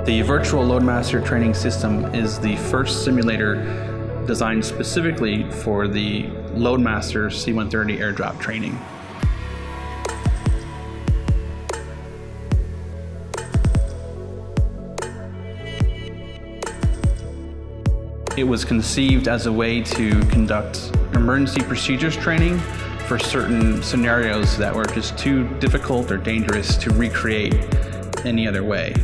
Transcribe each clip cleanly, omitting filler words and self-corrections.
The Virtual Loadmaster Training System is the first simulator designed specifically for the Loadmaster C-130 airdrop training. It was conceived as a way to conduct emergency procedures training for certain scenarios that were just too difficult or dangerous to recreate any other way.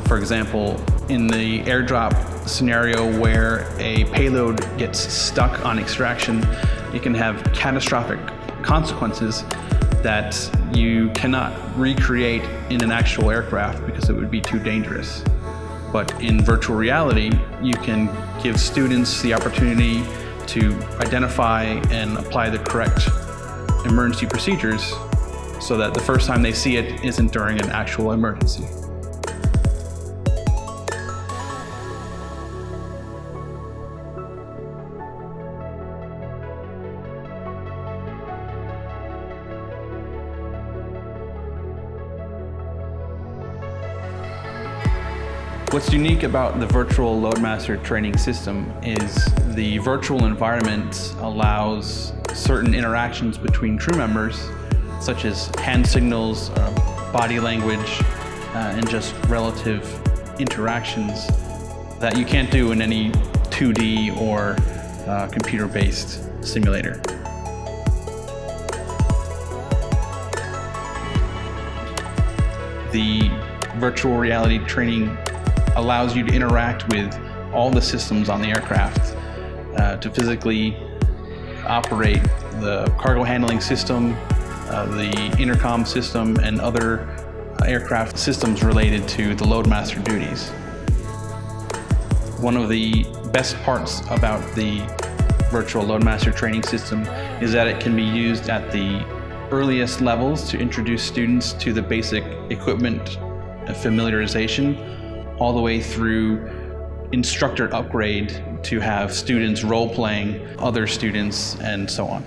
For example, in the airdrop scenario where a payload gets stuck on extraction, it can have catastrophic consequences that you cannot recreate in an actual aircraft because it would be too dangerous. But in virtual reality, you can give students the opportunity to identify and apply the correct emergency procedures so that the first time they see it isn't during an actual emergency. What's unique about the Virtual Loadmaster Training System is the virtual environment allows certain interactions between crew members, such as hand signals, body language, and just relative interactions that you can't do in any 2D or computer-based simulator. The virtual reality training allows you to interact with all the systems on the aircraft to physically operate the cargo handling system, the intercom system, and other aircraft systems related to the Loadmaster duties. One of the best parts about the Virtual Loadmaster Training System is that it can be used at the earliest levels to introduce students to the basic equipment familiarization, all the way through instructor upgrade to have students role-playing other students and so on.